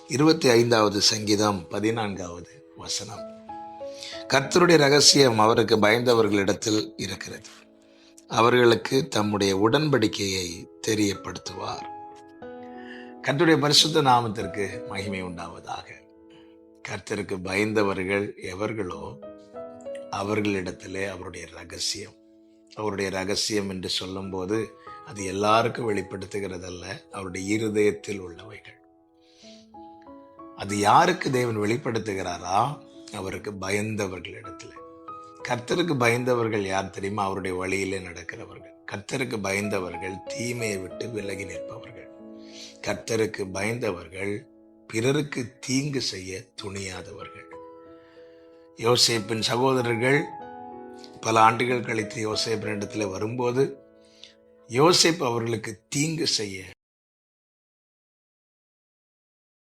25வது சங்கீதம் 14வது வசனம். கர்த்தருடைய ரகசியம் அவருக்கு பயந்தவர்களிடத்தில் இருக்கிறது, அவர்களுக்கு தம்முடைய உடன்படிக்கையை தெரியப்படுத்துவார். கர்த்தருடைய பரிசுத்த நாமத்திற்கு மகிமை உண்டாவதாக. கர்த்தருக்கு பயந்தவர்கள் எவர்களோ அவர்களிடத்திலே அவருடைய ரகசியம் என்று சொல்லும்போது அது எல்லாருக்கும் வெளிப்படுத்துகிறதல்ல, அவருடைய இருதயத்தில் உள்ளவைகள். அது யாருக்கு தேவன் வெளிப்படுத்துகிறாரா? அவருக்கு பயந்தவர்களிடத்தில். கர்த்தருக்கு பயந்தவர்கள் யார் தெரியுமா? அவருடைய வழியிலே நடக்கிறவர்கள். கர்த்தருக்கு பயந்தவர்கள் தீமையை விட்டு விலகி நிற்பவர்கள். கர்த்தருக்கு பயந்தவர்கள் பிறருக்கு தீங்கு செய்ய துணியாதவர்கள். யோசேப்பின் சகோதரர்கள் பல ஆண்டுகள் கழித்து யோசேப்பின் இடத்துல வரும்போது யோசேப் அவர்களுக்கு தீங்கு செய்ய